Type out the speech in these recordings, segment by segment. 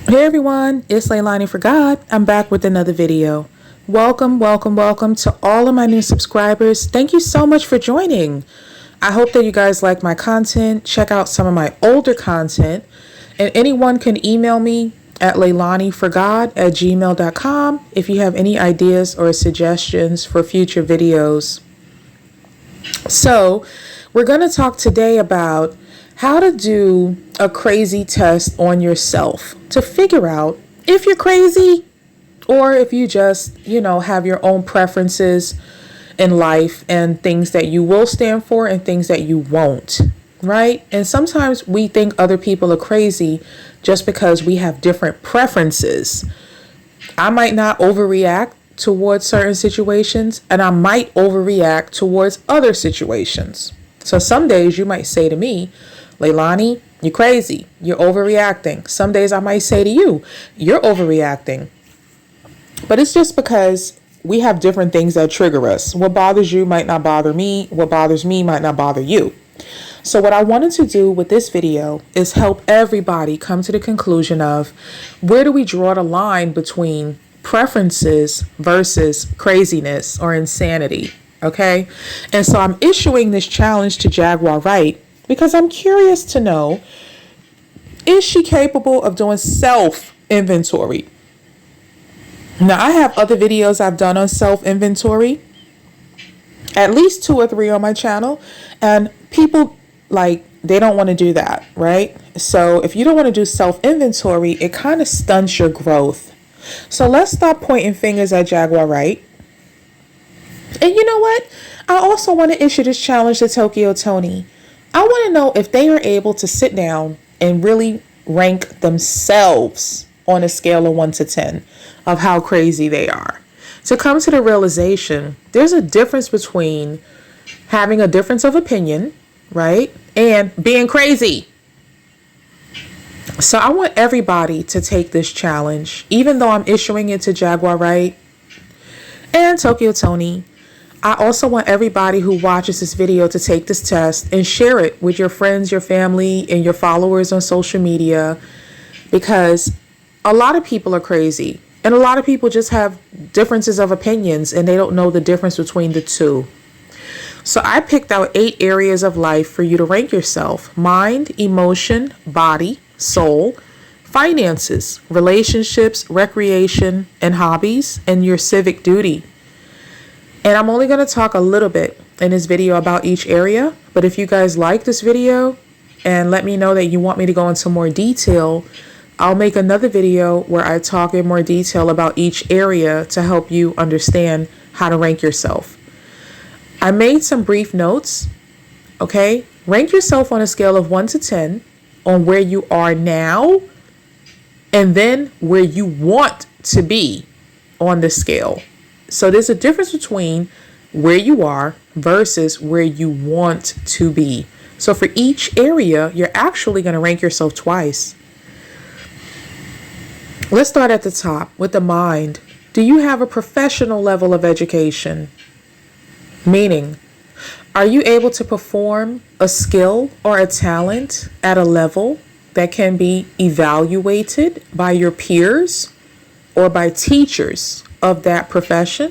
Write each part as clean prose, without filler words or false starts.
Hey everyone, it's Leilani for God. I'm back with another video. Welcome to all of my new subscribers. Thank you so much for joining. I hope that you guys like my content. Check out some of my older content. And anyone can email me at leilaniforgod@gmail.com if you have any ideas or suggestions for future videos. So, we're going to talk today about how to do a crazy test on yourself to figure out if you're crazy or if you just, have your own preferences in life and things that you will stand for and things that you won't, right? And sometimes we think other people are crazy just because we have different preferences. I might not overreact towards certain situations, and I might overreact towards other situations. So some days you might say to me, Leilani, you're crazy. You're overreacting. Some days I might say to you, you're overreacting. But it's just because we have different things that trigger us. What bothers you might not bother me. What bothers me might not bother you. So what I wanted to do with this video is help everybody come to the conclusion of where do we draw the line between preferences versus craziness or insanity. Okay. And so I'm issuing this challenge to Jaguar Wright because I'm curious to know, is she capable of doing self-inventory? Now, I have other videos I've done on self-inventory, at least 2 or 3 on my channel, and people, they don't want to do that, right? So if you don't want to do self-inventory, it kind of stunts your growth. So let's stop pointing fingers at Jaguar Wright. And you know what? I also want to issue this challenge to Tokyo Tony. I want to know if they are able to sit down and really rank themselves on a scale of 1 to 10 of how crazy they are. To come to the realization, there's a difference between having a difference of opinion, right? And being crazy. So I want everybody to take this challenge, even though I'm issuing it to Jaguar Wright and Tokyo Tony. I also want everybody who watches this video to take this test and share it with your friends, your family, and your followers on social media, because a lot of people are crazy and a lot of people just have differences of opinions and they don't know the difference between the two. So I picked out 8 areas of life for you to rank yourself: mind, emotion, body, soul, finances, relationships, recreation, and hobbies, and your civic duty. And I'm only going to talk a little bit in this video about each area. But if you guys like this video and let me know that you want me to go into more detail, I'll make another video where I talk in more detail about each area to help you understand how to rank yourself. I made some brief notes. Okay. Rank yourself on a scale of 1 to 10 on where you are now and then where you want to be on the scale. So there's a difference between where you are versus where you want to be. So for each area, you're actually going to rank yourself twice. Let's start at the top with the mind. Do you have a professional level of education? Meaning, are you able to perform a skill or a talent at a level that can be evaluated by your peers or by teachers of that profession?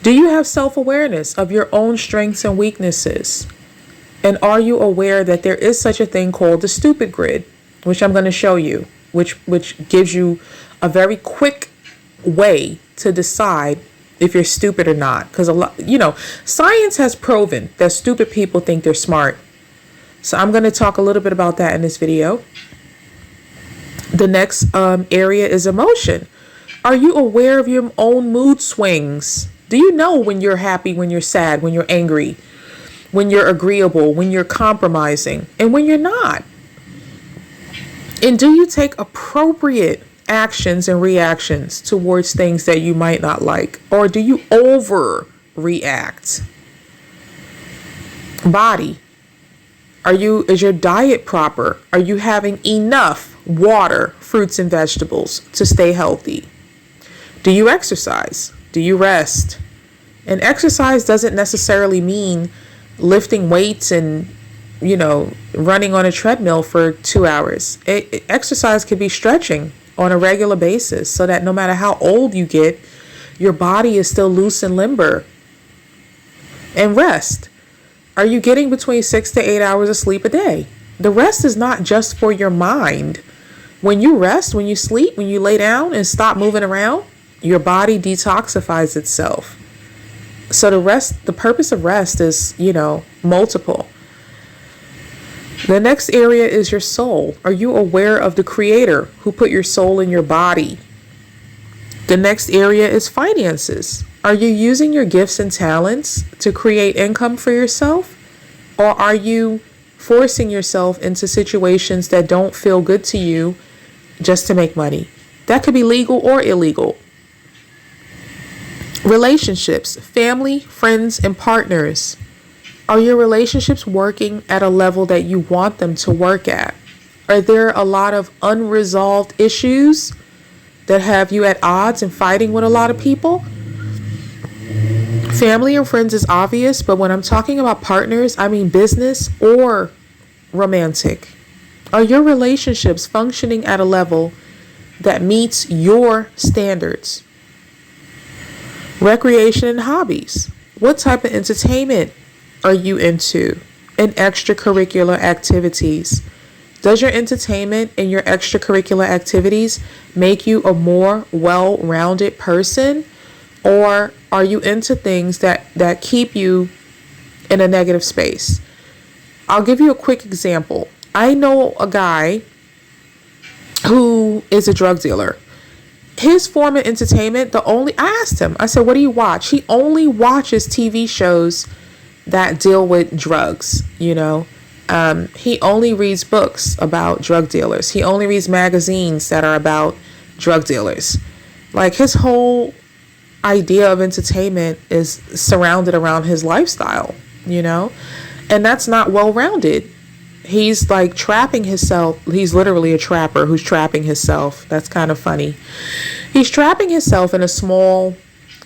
Do you have self-awareness of your own strengths and weaknesses? And are you aware that there is such a thing called the stupid grid, which I'm going to show you, which gives you a very quick way to decide if you're stupid or not? Because science has proven that stupid people think they're smart. So I'm going to talk a little bit about that in this video. The next area is emotion. Are you aware of your own mood swings? Do you know when you're happy, when you're sad, when you're angry, when you're agreeable, when you're compromising, and when you're not? And do you take appropriate actions and reactions towards things that you might not like? Or do you overreact? Body. Is your diet proper? Are you having enough water, fruits, and vegetables to stay healthy? Do you exercise? Do you rest? And exercise doesn't necessarily mean lifting weights and, running on a treadmill for 2 hours. Exercise could be stretching. on a regular basis so that no matter how old you get, your body is still loose and limber. And rest. Are you getting between 6 to 8 hours of sleep a day? The rest is not just for your mind. When you rest, when you sleep, when you lay down and stop moving around, your body detoxifies itself. So the purpose of rest is, multiple. The next area is your soul. Are you aware of the creator who put your soul in your body? The next area is finances. Are you using your gifts and talents to create income for yourself? Or are you forcing yourself into situations that don't feel good to you just to make money? That could be legal or illegal. Relationships, family, friends, and partners. Are your relationships working at a level that you want them to work at? Are there a lot of unresolved issues that have you at odds and fighting with a lot of people? Family and friends is obvious, but when I'm talking about partners, I mean business or romantic. Are your relationships functioning at a level that meets your standards? Recreation and hobbies. What type of entertainment are you into? And extracurricular activities. Does your entertainment and your extracurricular activities make you a more well-rounded person? Or are you into things that keep you in a negative space? I'll give you a quick example. I know a guy who is a drug dealer. His form of entertainment, I asked him, I said, what do you watch? He only watches TV shows that deal with drugs, He only reads books about drug dealers. He only reads magazines that are about drug dealers. Like, his whole idea of entertainment is surrounded around his lifestyle, and that's not well-rounded. He's like trapping himself. He's literally a trapper who's trapping himself. That's kind of funny. He's trapping himself in a small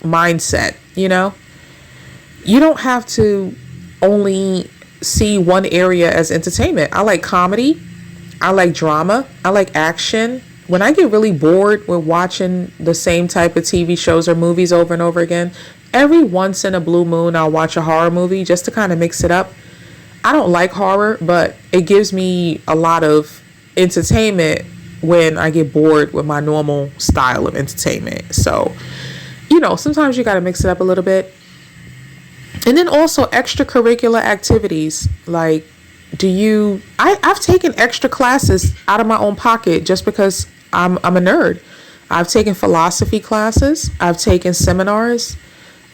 mindset, You don't have to only see one area as entertainment. I like comedy. I like drama. I like action. When I get really bored with watching the same type of TV shows or movies over and over again, every once in a blue moon, I'll watch a horror movie just to kind of mix it up. I don't like horror, but it gives me a lot of entertainment when I get bored with my normal style of entertainment. So, sometimes you got to mix it up a little bit. And then also extracurricular activities. Like, I've taken extra classes out of my own pocket just because I'm a nerd. I've taken philosophy classes. I've taken seminars.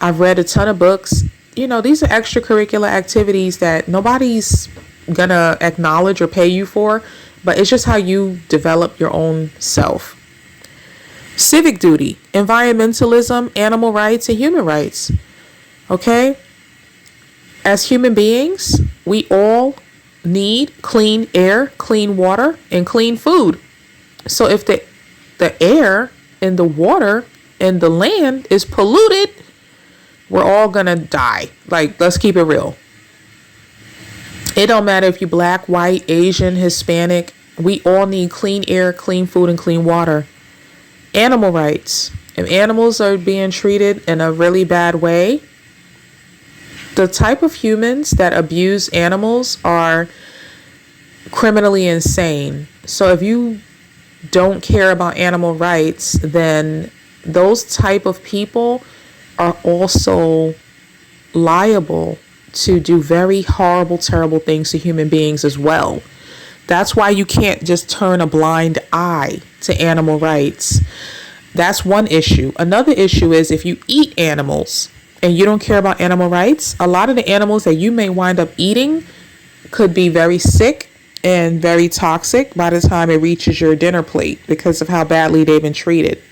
I've read a ton of books. These are extracurricular activities that nobody's gonna acknowledge or pay you for, but it's just how you develop your own self. Civic duty, environmentalism, animal rights, and human rights. Okay? As human beings, we all need clean air, clean water, and clean food. So if the air and the water and the land is polluted, we're all gonna die. Like, let's keep it real. It don't matter if you're black, white, Asian, Hispanic. We all need clean air, clean food, and clean water. Animal rights. If animals are being treated in a really bad way, the type of humans that abuse animals are criminally insane. So if you don't care about animal rights, then those type of people are also liable to do very horrible, terrible things to human beings as well. That's why you can't just turn a blind eye to animal rights. That's one issue. Another issue is if you eat animals and you don't care about animal rights, a lot of the animals that you may wind up eating could be very sick and very toxic by the time it reaches your dinner plate because of how badly they've been treated.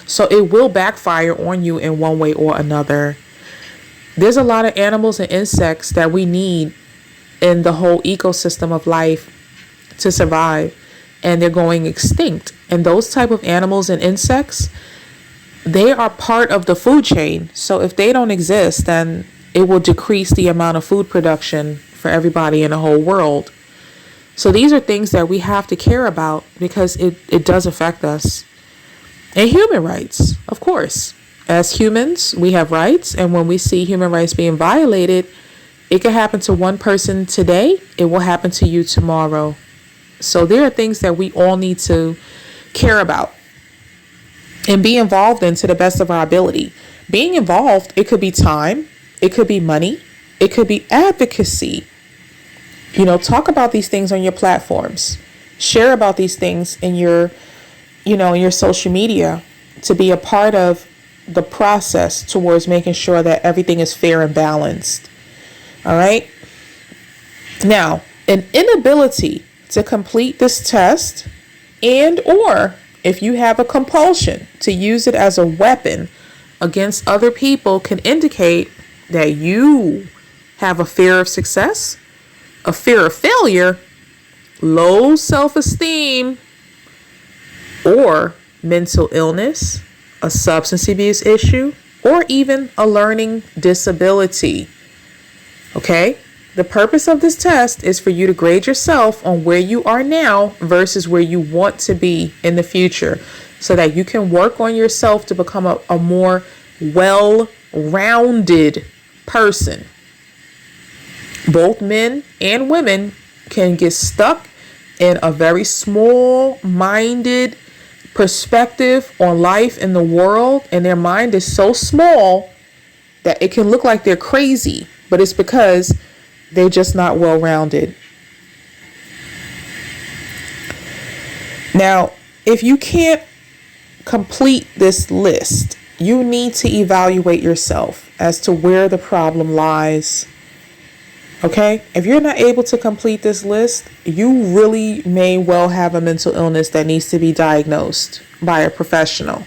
So it will backfire on you in one way or another. There's a lot of animals and insects that we need in the whole ecosystem of life to survive, and they're going extinct. And those type of animals and insects, they are part of the food chain. So if they don't exist, then it will decrease the amount of food production for everybody in the whole world. So these are things that we have to care about because it does affect us. And human rights, of course. As humans, we have rights. And when we see human rights being violated, it could happen to one person today. It will happen to you tomorrow. So there are things that we all need to care about and be involved in to the best of our ability. Being involved, it could be time, it could be money, it could be advocacy. Talk about these things on your platforms. Share about these things in your social media to be a part of the process towards making sure that everything is fair and balanced. All right. Now, an inability to complete this test, and or if you have a compulsion to use it as a weapon against other people, can indicate that you have a fear of success, a fear of failure, low self-esteem, or mental illness, a substance abuse issue, or even a learning disability. Okay? The purpose of this test is for you to grade yourself on where you are now versus where you want to be in the future, so that you can work on yourself to become a more well-rounded person. Both men and women can get stuck in a very small-minded perspective on life in the world, and their mind is so small that it can look like they're crazy, but it's because they're just not well-rounded. Now, if you can't complete this list, you need to evaluate yourself as to where the problem lies. Okay? If you're not able to complete this list, you really may well have a mental illness that needs to be diagnosed by a professional.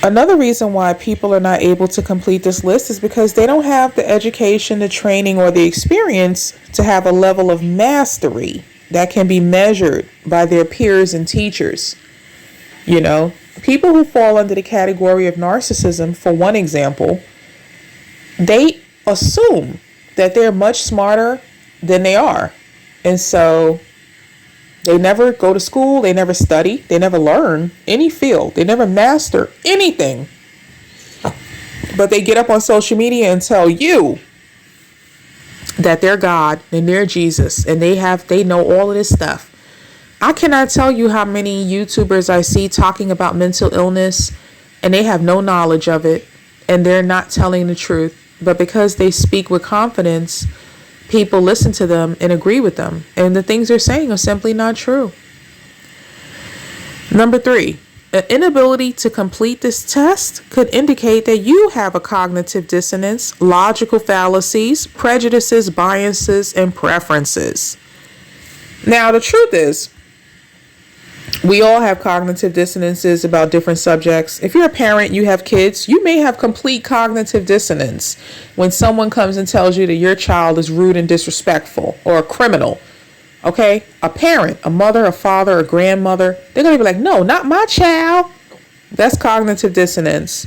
Another reason why people are not able to complete this list is because they don't have the education, the training, or the experience to have a level of mastery that can be measured by their peers and teachers. People who fall under the category of narcissism, for one example, they assume that they're much smarter than they are. And so they never go to school, they never study, they never learn any field, they never master anything. But they get up on social media and tell you that they're God and they're Jesus and they know all of this stuff. I cannot tell you how many YouTubers I see talking about mental illness and they have no knowledge of it and they're not telling the truth. But because they speak with confidence, people listen to them and agree with them. And the things they're saying are simply not true. Number 3, an inability to complete this test could indicate that you have a cognitive dissonance, logical fallacies, prejudices, biases, and preferences. Now, the truth is, we all have cognitive dissonances about different subjects. If you're a parent, you have kids, you may have complete cognitive dissonance when someone comes and tells you that your child is rude and disrespectful or a criminal. Okay? A parent, a mother, a father, a grandmother, they're going to be like, no, not my child. That's cognitive dissonance.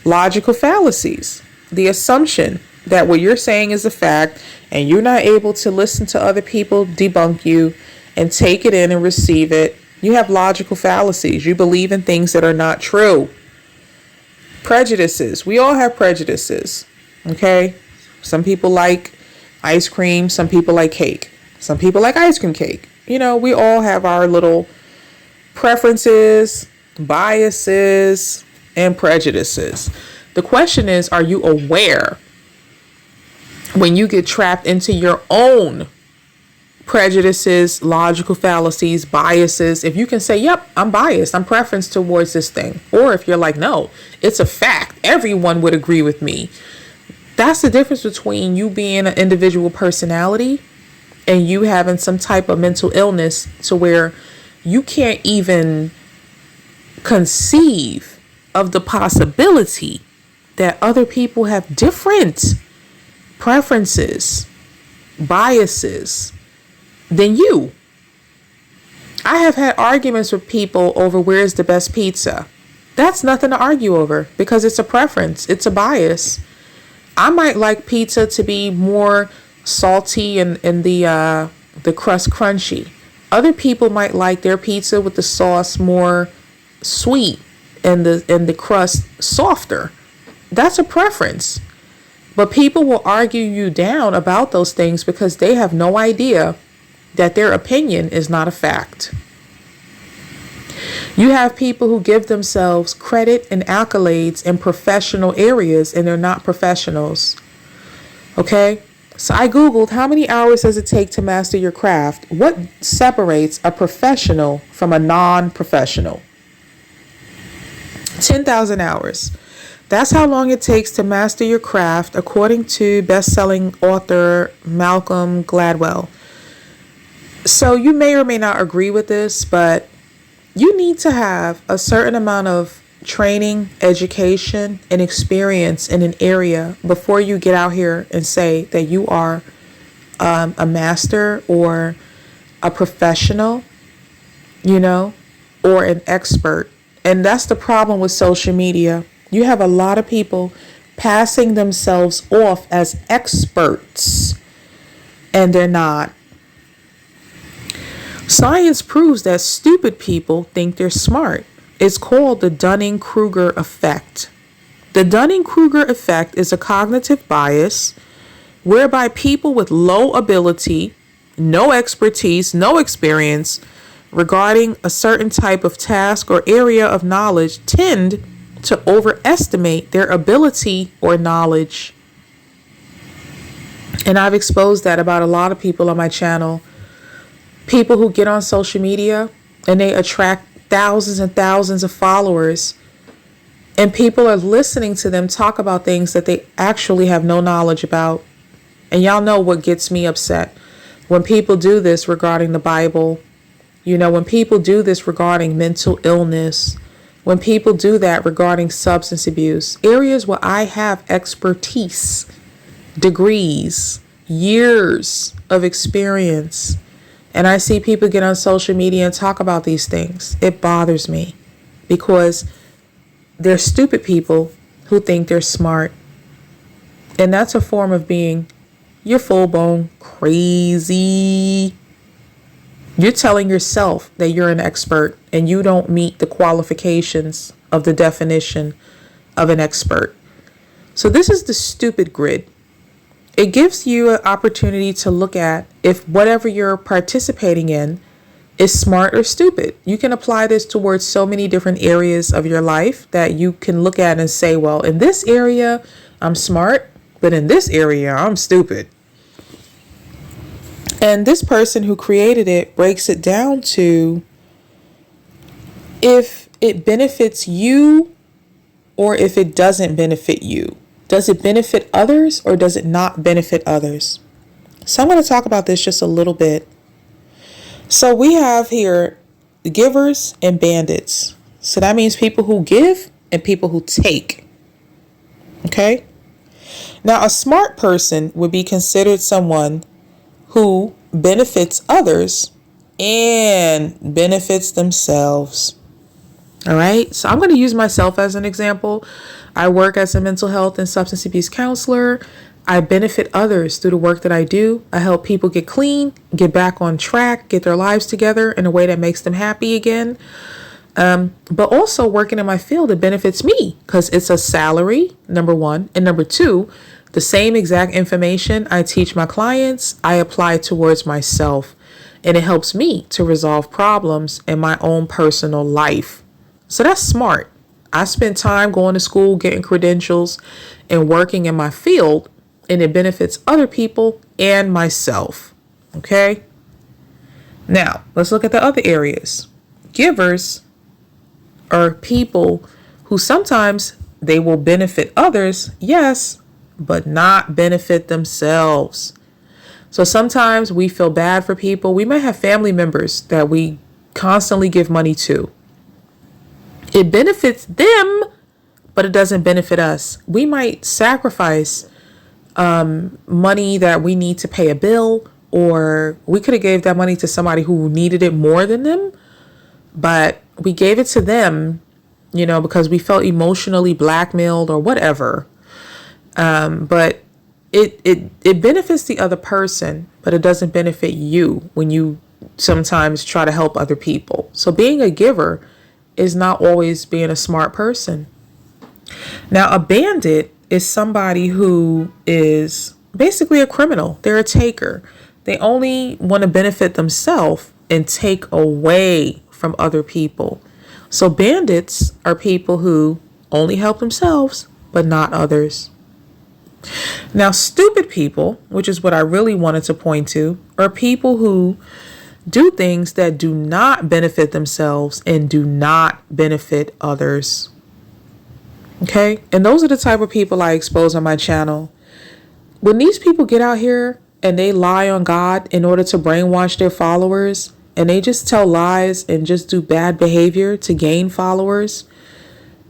Logical fallacies. The assumption that what you're saying is a fact and you're not able to listen to other people debunk you and take it in and receive it. You have logical fallacies. You believe in things that are not true. Prejudices. We all have prejudices. Okay? Some people like ice cream. Some people like cake. Some people like ice cream cake. We all have our little preferences, biases, and prejudices. The question is, are you aware when you get trapped into your own prejudices, logical fallacies, biases? If you can say, yep, I'm biased, I'm preference towards this thing. Or if you're like, no, it's a fact, everyone would agree with me. That's the difference between you being an individual personality and you having some type of mental illness to where you can't even conceive of the possibility that other people have different preferences, biases than you. I have had arguments with people over where's the best pizza. That's nothing to argue over because it's a preference. It's a bias. I might like pizza to be more salty and the crust crunchy. Other people might like their pizza with the sauce more sweet and the crust softer. That's a preference. But people will argue you down about those things because they have no idea that their opinion is not a fact. You have people who give themselves credit and accolades in professional areas and they're not professionals. Okay? So I Googled how many hours does it take to master your craft? What separates a professional from a non-professional? 10,000 hours. That's how long it takes to master your craft, according to best-selling author Malcolm Gladwell. So you may or may not agree with this, but you need to have a certain amount of training, education, and experience in an area before you get out here and say that you are a master or a professional, or an expert. And that's the problem with social media. You have a lot of people passing themselves off as experts, and they're not. Science proves that stupid people think they're smart. It's called the Dunning-Kruger effect. The Dunning-Kruger effect is a cognitive bias whereby people with low ability, no expertise, no experience regarding a certain type of task or area of knowledge tend to overestimate their ability or knowledge. And I've exposed that about a lot of people on my channel. People who get on social media and they attract thousands and thousands of followers, and people are listening to them talk about things that they actually have no knowledge about. And y'all know what gets me upset when people do this regarding the Bible, when people do this regarding mental illness, when people do that regarding substance abuse, areas where I have expertise, degrees, years of experience. And I see people get on social media and talk about these things. It bothers me because they're stupid people who think they're smart. And that's a form of being, you're full-blown crazy. You're telling yourself that you're an expert and you don't meet the qualifications of the definition of an expert. So this is the stupid grid. It gives you an opportunity to look at if whatever you're participating in is smart or stupid. You can apply this towards so many different areas of your life that you can look at and say, well, in this area, I'm smart, but in this area, I'm stupid. And this person who created it breaks it down to if it benefits you or if it doesn't benefit you. Does it benefit others or does it not benefit others? So I'm going to talk about this just a little bit. So we have here givers and bandits. So that means people who give and people who take. Okay? Now, a smart person would be considered someone who benefits others and benefits themselves. All right. So I'm going to use myself as an example. I work as a mental health and substance abuse counselor. I benefit others through the work that I do. I help people get clean, get back on track, get their lives together in a way that makes them happy again. But also working in my field, it benefits me because it's a salary, number one. And number two, the same exact information I teach my clients, I apply towards myself. And it helps me to resolve problems in my own personal life. So that's smart. I spend time going to school, getting credentials, and working in my field, and it benefits other people and myself. Okay? Now, let's look at the other areas. Givers are people who sometimes they will benefit others, yes, but not benefit themselves. So sometimes we feel bad for people. We might have family members that we constantly give money to. It benefits them, but it doesn't benefit us. We might sacrifice money that we need to pay a bill, or we could have gave that money to somebody who needed it more than them, but we gave it to them, because we felt emotionally blackmailed or whatever. But it benefits the other person, but it doesn't benefit you when you sometimes try to help other people. So being a giver is not always being a smart person. Now, a bandit is somebody who is basically a criminal. They're a taker. They only want to benefit themselves and take away from other people. So bandits are people who only help themselves, but not others. Now, stupid people, which is what I really wanted to point to, are people who do things that do not benefit themselves and do not benefit others. Okay? And those are the type of people I expose on my channel. When these people get out here and they lie on God in order to brainwash their followers, and they just tell lies and just do bad behavior to gain followers,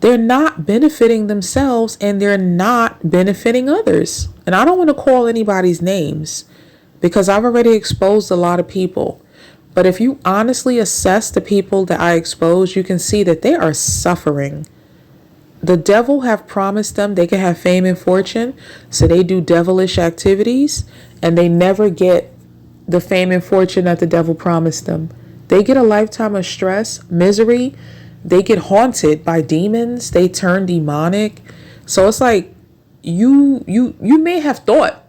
they're not benefiting themselves and they're not benefiting others. And I don't want to call anybody's names because I've already exposed a lot of people. But if you honestly assess the people that I expose, you can see that they are suffering. The devil have promised them they can have fame and fortune, so they do devilish activities, and they never get the fame and fortune that the devil promised them. They get a lifetime of stress, misery. They get haunted by demons. They turn demonic. So it's like you may have thought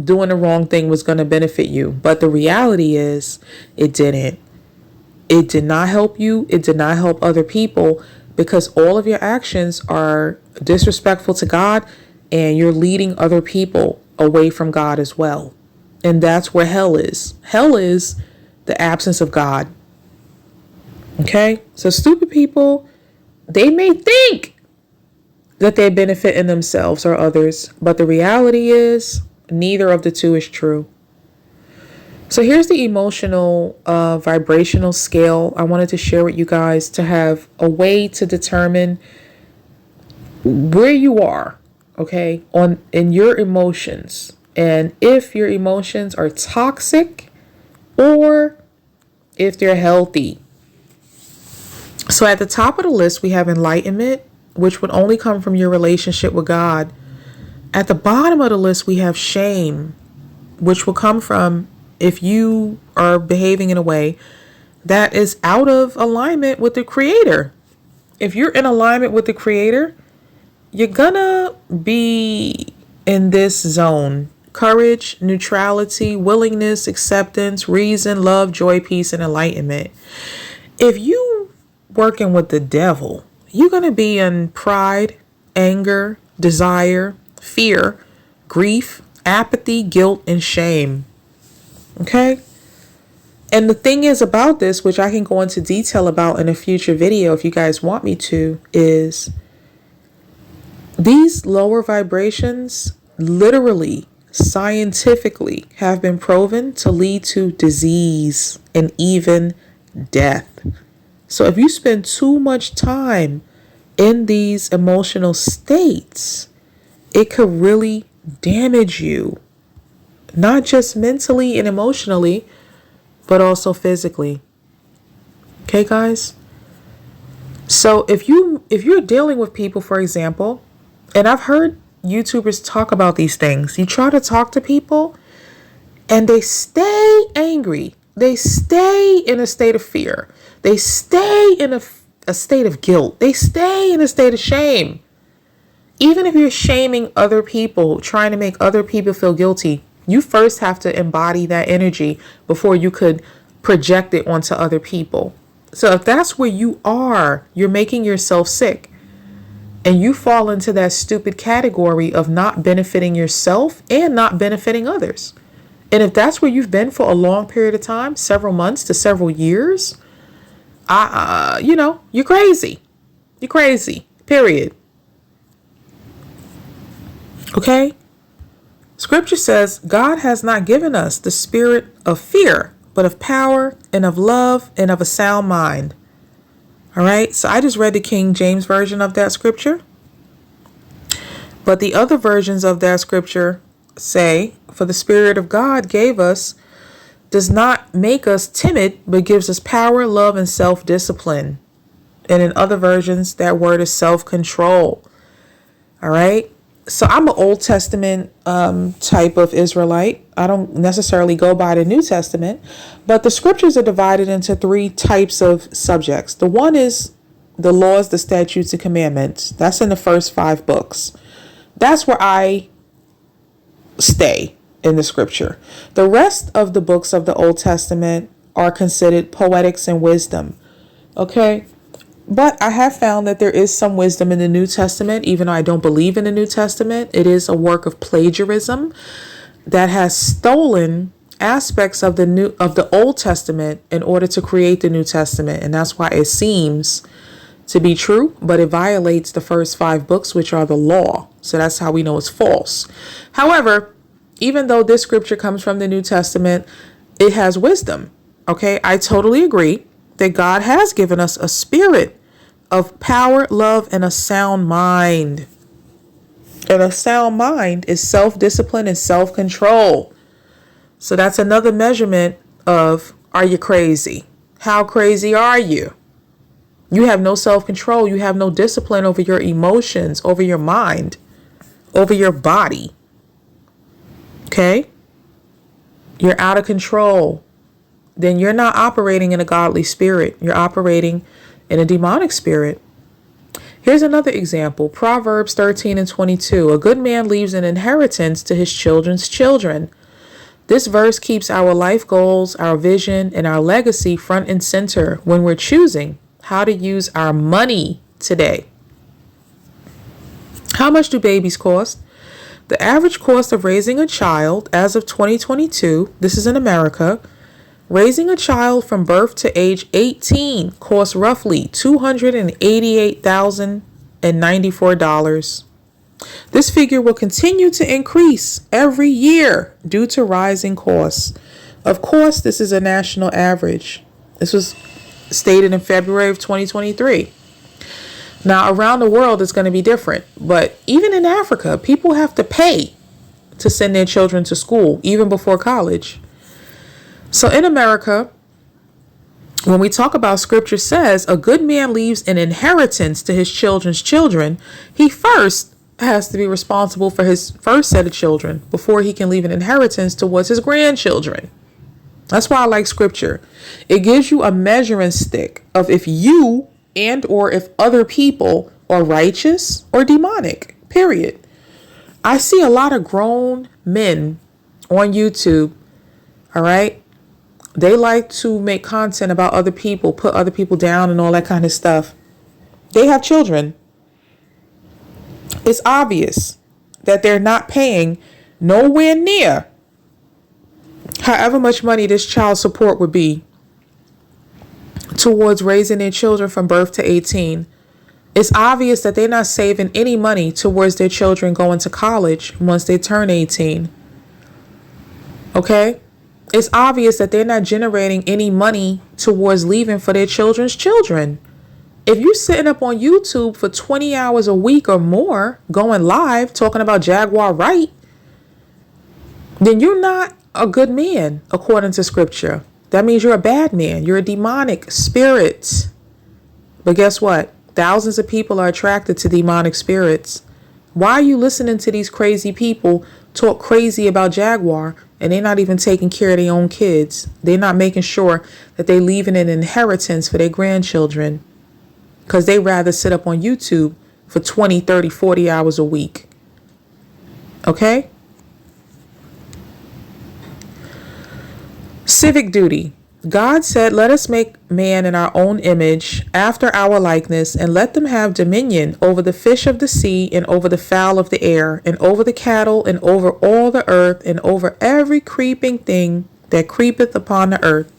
doing the wrong thing was going to benefit you, but the reality is it didn't. It did not help you. It did not help other people, because all of your actions are disrespectful to God, and you're leading other people away from God as well. And that's where hell is. Hell is the absence of God. Okay? So stupid people, they may think that they benefit in themselves or others, but the reality is neither of the two is true. So here's the emotional vibrational scale I wanted to share with you guys to have a way to determine where you are, okay, in your emotions, and if your emotions are toxic or if they're healthy. So at the top of the list, we have enlightenment, which would only come from your relationship with God. At the bottom of the list, we have shame, which will come from if you are behaving in a way that is out of alignment with the Creator. If you're in alignment with the Creator, you're gonna be in this zone: courage, neutrality, willingness, acceptance, reason, love, joy, peace, and enlightenment. If you working with the devil, you're gonna be in pride, anger, desire, fear, grief, apathy, guilt, and shame. Okay? And the thing is about this, which I can go into detail about in a future video if you guys want me to, is these lower vibrations literally, scientifically have been proven to lead to disease and even death. So if you spend too much time in these emotional states, it could really damage you, not just mentally and emotionally, but also physically. Okay, guys? So if you're dealing with people, for example, and I've heard YouTubers talk about these things, you try to talk to people and they stay angry. They stay in a state of fear. They stay in a state of guilt. They stay in a state of shame. Even if you're shaming other people, trying to make other people feel guilty, you first have to embody that energy before you could project it onto other people. So if that's where you are, you're making yourself sick. And you fall into that stupid category of not benefiting yourself and not benefiting others. And if that's where you've been for a long period of time, several months to several years, you're crazy. You're crazy, period. Okay? Scripture says God has not given us the spirit of fear, but of power and of love and of a sound mind. All right? So I just read the King James version of that scripture. But the other versions of that scripture say, for the Spirit of God gave us, does not make us timid, but gives us power, love, and self-discipline. And in other versions, that word is self-control. All right? So I'm an Old Testament type of Israelite. I don't necessarily go by the New Testament, but the scriptures are divided into three types of subjects. The one is the laws, the statutes, and commandments. That's in the first 5 books. That's where I stay in the scripture. The rest of the books of the Old Testament are considered poetics and wisdom. Okay? But I have found that there is some wisdom in the New Testament, even though I don't believe in the New Testament. It is a work of plagiarism that has stolen aspects of the Old Testament in order to create the New Testament. And that's why it seems to be true, but it violates the first 5 books, which are the law. So that's how we know it's false. However, even though this scripture comes from the New Testament, it has wisdom. Okay, I totally agree that God has given us a spirit of power, love, and a sound mind. And a sound mind is self-discipline and self-control. So that's another measurement of, are you crazy? How crazy are you? You have no self-control. You have no discipline over your emotions, over your mind, over your body. Okay? You're out of control. Then you're not operating in a godly spirit. You're operating in a demonic spirit. Here's another example. Proverbs 13:22. A good man leaves an inheritance to his children's children. This verse keeps our life goals, our vision, and our legacy front and center when we're choosing how to use our money today. How much do babies cost? The average cost of raising a child as of 2022, this is in America, raising a child from birth to age 18 costs roughly $288,094. This figure will continue to increase every year due to rising costs. Of course, this is a national average. This was stated in February of 2023. Now, around the world, it's going to be different. But even in Africa, people have to pay to send their children to school, even before college. So in America, when we talk about scripture says a good man leaves an inheritance to his children's children, he first has to be responsible for his first set of children before he can leave an inheritance towards his grandchildren. That's why I like scripture. It gives you a measuring stick of if you and or if other people are righteous or demonic, period. I see a lot of grown men on YouTube, all right? They like to make content about other people, put other people down and all that kind of stuff. They have children. It's obvious that they're not paying nowhere near however much money this child support would be towards raising their children from birth to 18. It's obvious that they're not saving any money towards their children going to college once they turn 18. Okay? It's obvious that they're not generating any money towards leaving for their children's children. If you're sitting up on YouTube for 20 hours a week or more, going live, talking about Jaguar right, then you're not a good man, according to scripture. That means you're a bad man. You're a demonic spirit. But guess what? Thousands of people are attracted to demonic spirits. Why are you listening to these crazy people talk crazy about Jaguar and they're not even taking care of their own kids? They're not making sure that they're leaving an inheritance for their grandchildren because they rather sit up on YouTube for 20, 30, 40 hours a week. Okay? Civic duty. God said, let us make man in our own image, after our likeness, and let them have dominion over the fish of the sea, and over the fowl of the air, and over the cattle, and over all the earth, and over every creeping thing that creepeth upon the earth.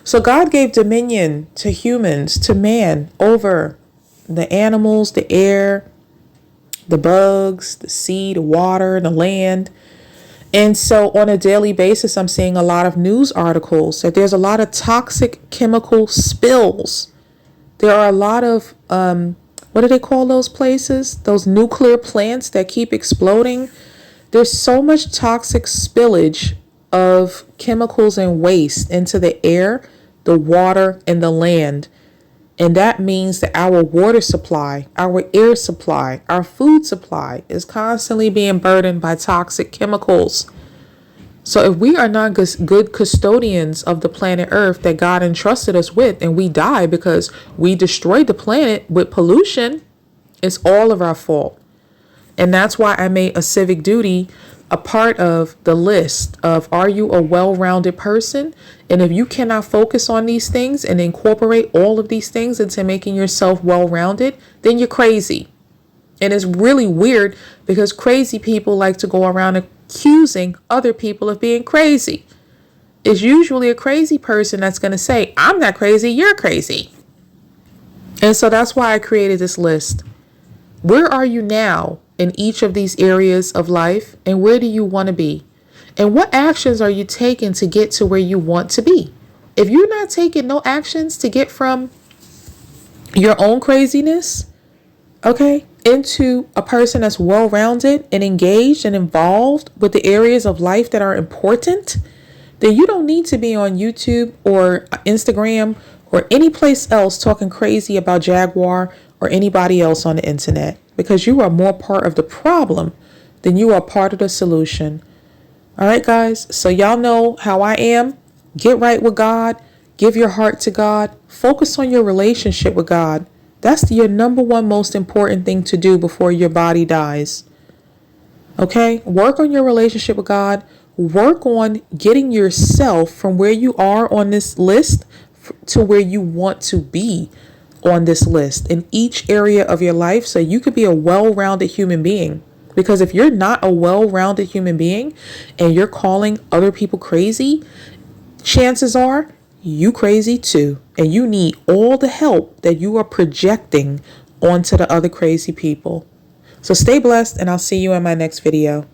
So God gave dominion to humans, to man, over the animals, the air, the bugs, the sea, the water, the land. And so on a daily basis, I'm seeing a lot of news articles that there's a lot of toxic chemical spills. There are a lot of, what do they call those places? Those nuclear plants that keep exploding. There's so much toxic spillage of chemicals and waste into the air, the water, and the land. And that means that our water supply, our air supply, our food supply is constantly being burdened by toxic chemicals. So if we are not good custodians of the planet Earth that God entrusted us with, and we die because we destroyed the planet with pollution, it's all of our fault. And that's why I made a civic duty a part of the list of, are you a well-rounded person? And if you cannot focus on these things and incorporate all of these things into making yourself well-rounded, then you're crazy. And it's really weird because crazy people like to go around accusing other people of being crazy. It's usually a crazy person that's going to say, I'm not crazy, you're crazy. And so that's why I created this list. Where are you now in each of these areas of life, and where do you want to be? And what actions are you taking to get to where you want to be? If you're not taking no actions to get from your own craziness, okay, into a person that's well-rounded and engaged and involved with the areas of life that are important, then you don't need to be on YouTube or Instagram or any place else talking crazy about Jaguar or anybody else on the internet, because you are more part of the problem than you are part of the solution. All right, guys. So y'all know how I am. Get right with God. Give your heart to God. Focus on your relationship with God. That's your number one most important thing to do before your body dies. Okay? Work on your relationship with God. Work on getting yourself from where you are on this list to where you want to be on this list in each area of your life, so you could be a well-rounded human being. Because if you're not a well-rounded human being and you're calling other people crazy, chances are you crazy too. And you need all the help that you are projecting onto the other crazy people. So stay blessed, and I'll see you in my next video.